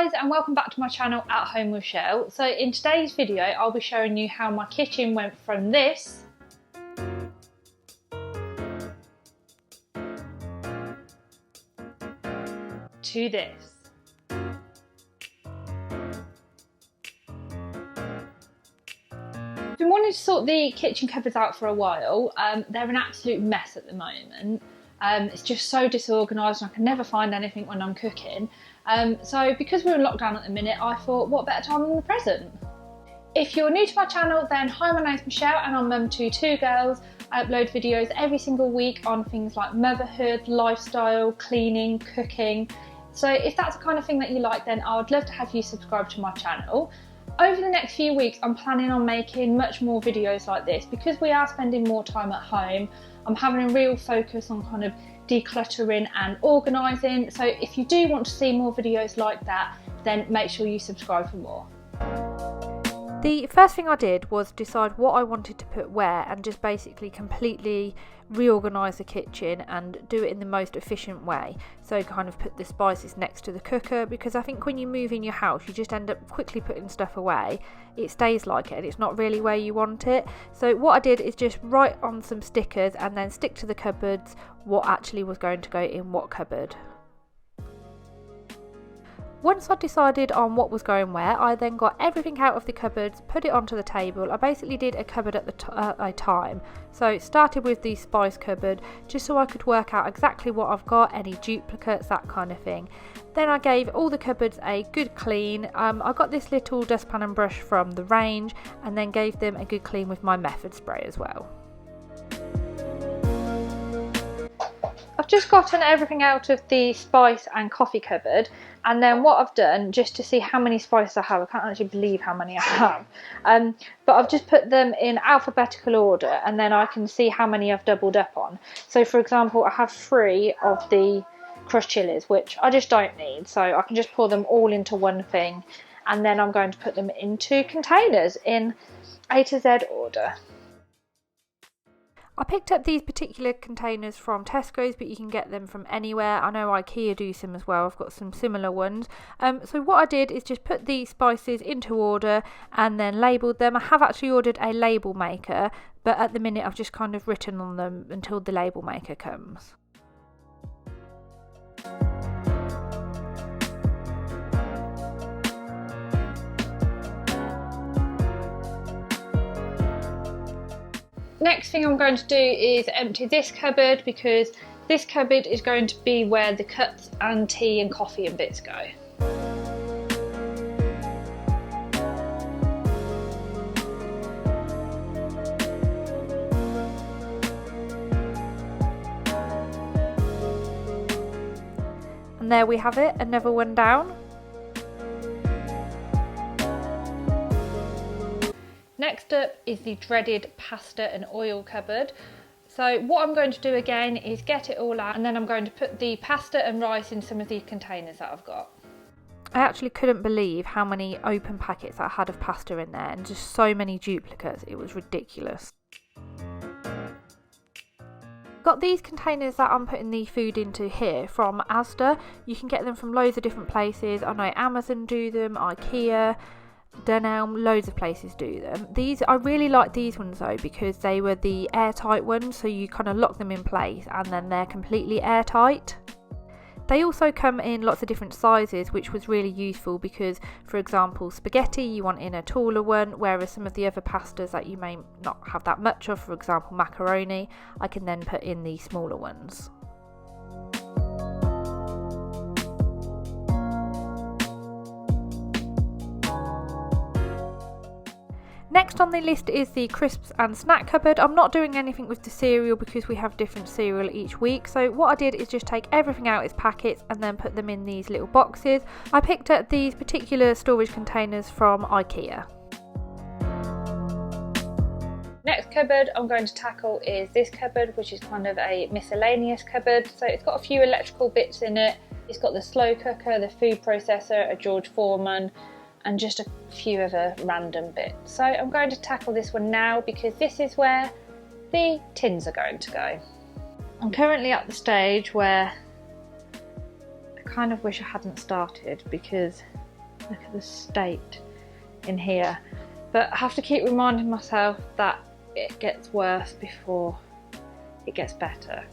guys, and welcome back to my channel At Home with Shell. So in today's video I'll be showing you how my kitchen went from this to this. I've been wanting to sort the kitchen cupboards out for a while. They're an absolute mess at the moment. It's just so disorganised and I can never find anything when I'm cooking. So because we're in lockdown at the minute, I thought what better time than the present. If you're new to my channel, then hi, my name's Michelle and I'm mum to two girls. I upload videos every single week on things like motherhood, lifestyle, cleaning, cooking. So if that's the kind of thing that you like, then I would love to have you subscribe to my channel. Over the next few weeks, I'm planning on making much more videos like this because we are spending more time at home. I'm having a real focus on kind of decluttering and organising. So if you do want to see more videos like that, then make sure you subscribe for more. The first thing I did was decide what I wanted to put where and just basically completely reorganise the kitchen and do it in the most efficient way. So kind of put the spices next to the cooker, because I think when you move in your house you just end up quickly putting stuff away. It stays like it and it's not really where you want it. So what I did is just write on some stickers and then stick to the cupboards what actually was going to go in what cupboard. Once I decided on what was going where, I then got everything out of the cupboards, put it onto the table. I basically did a cupboard at a time. So started with the spice cupboard, just so I could work out exactly what I've got, any duplicates, that kind of thing. Then I gave all the cupboards a good clean. I got this little dustpan and brush from the range and then gave them a good clean with my Method spray as well. I've just gotten everything out of the spice and coffee cupboard, and then what I've done, just to see how many spices I have, I can't actually believe how many I have, but I've just put them in alphabetical order and then I can see how many I've doubled up on. So for example, I have 3 of the crushed chilies, which I just don't need, so I can just pour them all into one thing, and then I'm going to put them into containers in A to Z order. I picked up these particular containers from Tesco's, but you can get them from anywhere. I know IKEA do some as well. I've got some similar ones. So what I did is just put the spices into order and then labelled them. I have actually ordered a label maker, but at the minute I've just kind of written on them until the label maker comes. Next thing I'm going to do is empty this cupboard, because this cupboard is going to be where the cups and tea and coffee and bits go. And there we have it, another one down. Next up is the dreaded pasta and oil cupboard. So what I'm going to do again is get it all out, and then I'm going to put the pasta and rice in some of these containers that I've got. I actually couldn't believe how many open packets I had of pasta in there and just so many duplicates. It was ridiculous. Got these containers that I'm putting the food into here from Asda. You can get them from loads of different places. I know Amazon do them, IKEA, Dunelm, loads of places do them. I really like these ones though, because they were the airtight ones, so you kind of lock them in place and then they're completely airtight. They also come in lots of different sizes, which was really useful because, for example, spaghetti you want in a taller one, whereas some of the other pastas that you may not have that much of, for example macaroni, I can then put in the smaller ones. Next on the list is the crisps and snack cupboard. I'm not doing anything with the cereal because we have different cereal each week. So what I did is just take everything out its packets and then put them in these little boxes. I picked up these particular storage containers from IKEA. Next cupboard I'm going to tackle is this cupboard, which is kind of a miscellaneous cupboard. So it's got a few electrical bits in it. It's got the slow cooker, the food processor, a George Foreman, and just a few other random bits. So I'm going to tackle this one now because this is where the tins are going to go. I'm currently at the stage where I kind of wish I hadn't started, because Look at the state in here. But I have to keep reminding myself that it gets worse before it gets better.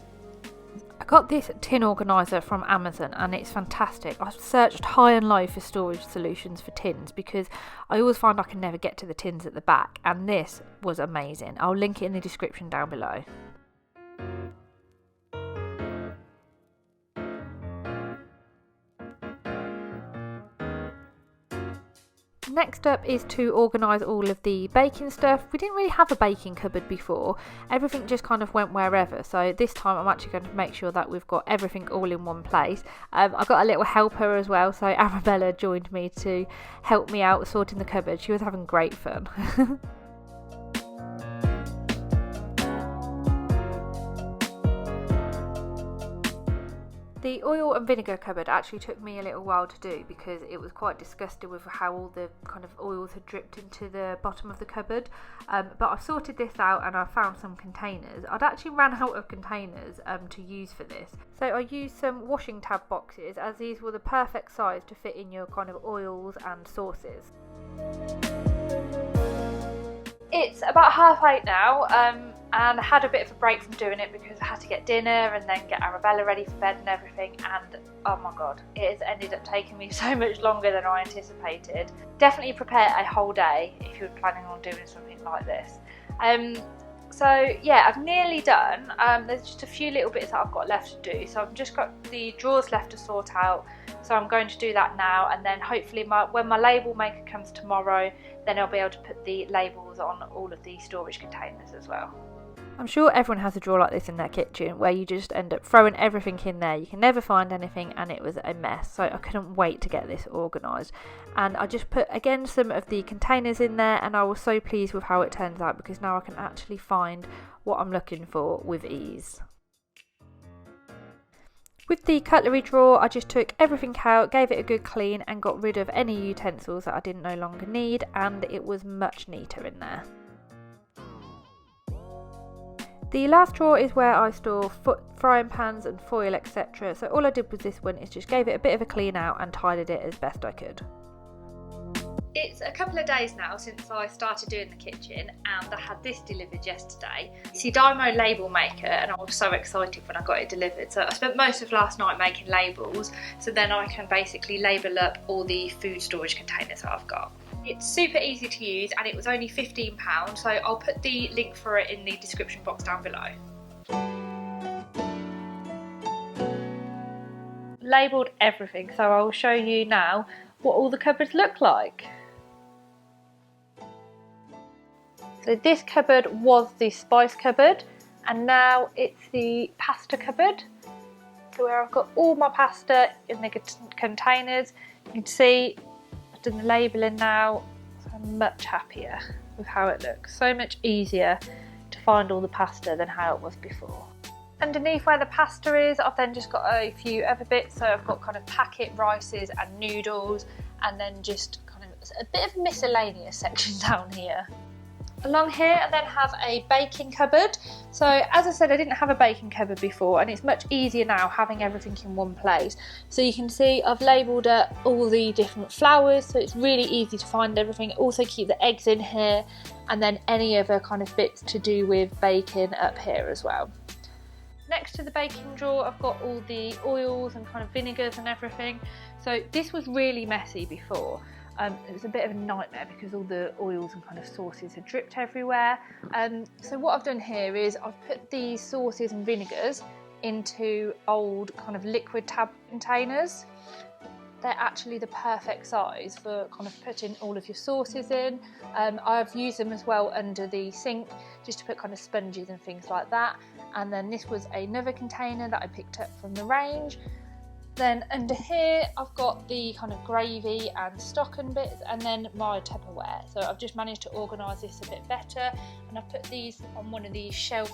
I got this tin organiser from Amazon and it's fantastic. I've searched high and low for storage solutions for tins because I always find I can never get to the tins at the back, and this was amazing. I'll link it in the description down below. Next up is to organise all of the baking stuff. We didn't really have a baking cupboard before. Everything just kind of went wherever. So this time I'm actually going to make sure that we've got everything all in one place. I got a little helper as well. So Arabella joined me to help me out sorting the cupboard. She was having great fun. The oil and vinegar cupboard actually took me a little while to do because it was quite disgusting with how all the kind of oils had dripped into the bottom of the cupboard. But I've sorted this out and I found some containers. I'd actually ran out of containers to use for this. So I used some washing tab boxes, as these were the perfect size to fit in your kind of oils and sauces. It's about 8:30 now, and I had a bit of a break from doing it because I had to get dinner and then get Arabella ready for bed and everything, and oh my god, it has ended up taking me so much longer than I anticipated. Definitely prepare a whole day if you're planning on doing something like this. So yeah, I've nearly done. There's just a few little bits that I've got left to do, so I've just got the drawers left to sort out, so I'm going to do that now, and then hopefully when my label maker comes tomorrow, then I'll be able to put the labels on all of the storage containers as well. I'm sure everyone has a drawer like this in their kitchen where you just end up throwing everything in there. You can never find anything and it was a mess. So I couldn't wait to get this organised. And I just put again some of the containers in there, and I was so pleased with how it turns out because now I can actually find what I'm looking for with ease. With the cutlery drawer, I just took everything out, gave it a good clean and got rid of any utensils that I didn't no longer need, and it was much neater in there. The last drawer is where I store frying pans and foil, etc. So all I did with this one is just gave it a bit of a clean out and tidied it as best I could. It's a couple of days now since I started doing the kitchen, and I had this delivered yesterday. It's the Dymo label maker, and I was so excited when I got it delivered. So I spent most of last night making labels, so then I can basically label up all the food storage containers that I've got. It's super easy to use and it was only £15, so I'll put the link for it in the description box down below. Labelled everything, so I'll show you now what all the cupboards look like. So this cupboard was the spice cupboard, and now it's the pasta cupboard. So where I've got all my pasta in the containers. You can see I've done the labelling now, so I'm much happier with how it looks. So much easier to find all the pasta than how it was before. Underneath where the pasta is, I've then just got a few other bits. So I've got kind of packet rices and noodles, and then just kind of a bit of a miscellaneous section down here. Along here I then have a baking cupboard. So as I said, I didn't have a baking cupboard before, and it's much easier now having everything in one place. So you can see I've labelled up all the different flours, so it's really easy to find everything. Also keep the eggs in here, and then any other kind of bits to do with baking up here as well. Next to the baking drawer I've got all the oils and kind of vinegars and everything. So this was really messy before. It was a bit of a nightmare because all the oils and kind of sauces had dripped everywhere. So what I've done here is I've put these sauces and vinegars into old kind of liquid tab containers. They're actually the perfect size for kind of putting all of your sauces in. I've used them as well under the sink just to put kind of sponges and things like that. And then this was another container that I picked up from the range. Then under here I've got the kind of gravy and stock and bits, and then my Tupperware. So I've just managed to organise this a bit better, and I've put these on one of these shelf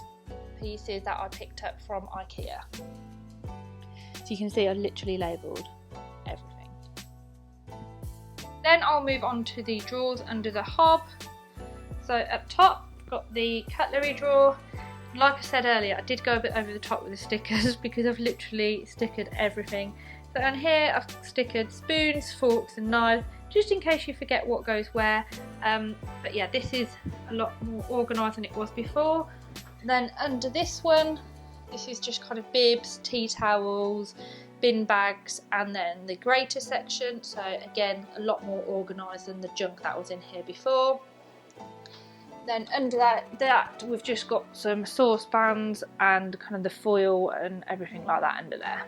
pieces that I picked up from IKEA. So you can see I've literally labelled everything. Then I'll move on to the drawers under the hob. So up top I've got the cutlery drawer. Like I said earlier, I did go a bit over the top with the stickers because I've literally stickered everything. So on here I've stickered spoons, forks and knives. just in case you forget what goes where. But yeah, this is a lot more organised than it was before. Then under this one, this is just kind of bibs, tea towels, bin bags, and then the greater section. So again, a lot more organised than the junk that was in here before. Then under that we've just got some saucepans and kind of the foil and everything like that under there.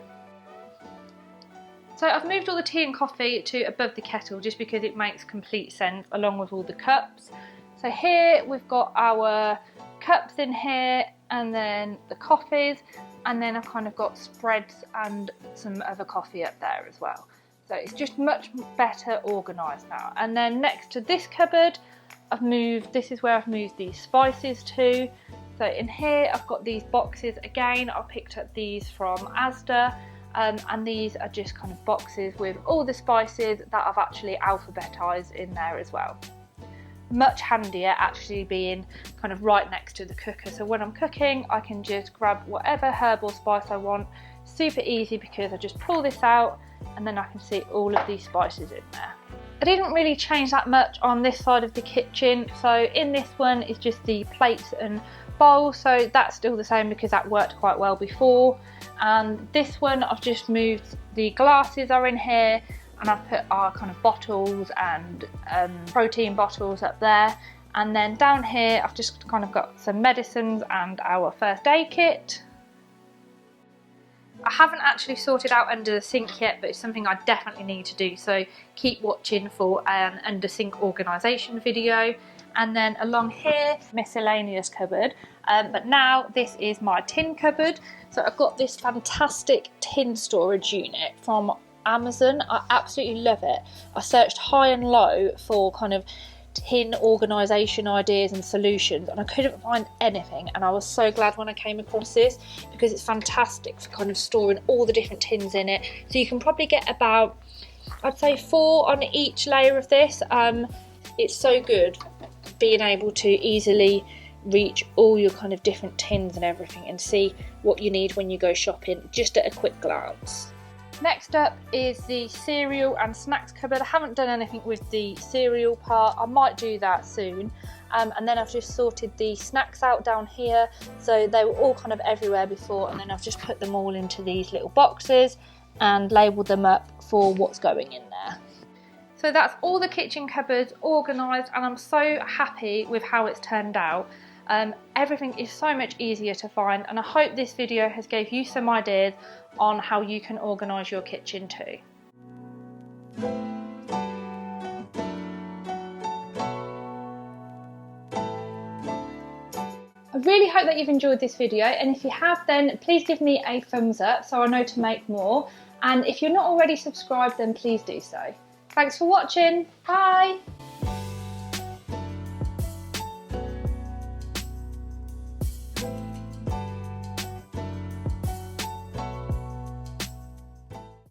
So I've moved all the tea and coffee to above the kettle just because it makes complete sense, along with all the cups. So here we've got our cups in here, and then the coffees, and then I've kind of got spreads and some other coffee up there as well. So it's just much better organised now. And then next to this cupboard, this is where I've moved these spices to. So in here I've got these boxes again. I picked up these from Asda, and these are just kind of boxes with all the spices that I've actually alphabetised in there as well. Much handier actually being kind of right next to the cooker, so when I'm cooking I can just grab whatever herb or spice I want. Super easy because I just pull this out and then I can see all of these spices in there. I didn't really change that much on this side of the kitchen. So in this one is just the plates and bowls, so that's still the same because that worked quite well before. And this one I've just moved, the glasses are in here, and I've put our kind of bottles and protein bottles up there. And then down here I've just kind of got some medicines and our first aid kit. I haven't actually sorted out under the sink yet, but it's something I definitely need to do, so keep watching for an under sink organisation video. And then along here, miscellaneous cupboard, but now this is my tin cupboard. So I've got this fantastic tin storage unit from Amazon. I absolutely love it. I searched high and low for kind of tin organisation ideas and solutions, and I couldn't find anything, and I was so glad when I came across this because it's fantastic for kind of storing all the different tins in it. So you can probably get about, I'd say 4 on each layer of this. It's so good being able to easily reach all your kind of different tins and everything and see what you need when you go shopping just at a quick glance. Next up is the cereal and snacks cupboard. I haven't done anything with the cereal part. I might do that soon. And then I've just sorted the snacks out down here. So they were all kind of everywhere before, and then I've just put them all into these little boxes and labelled them up for what's going in there. So that's all the kitchen cupboards organised, and I'm so happy with how it's turned out. Everything is so much easier to find, and I hope this video has gave you some ideas on how you can organise your kitchen too. I really hope that you've enjoyed this video, and if you have, then please give me a thumbs up so I know to make more, and if you're not already subscribed then please do so. Thanks for watching, bye!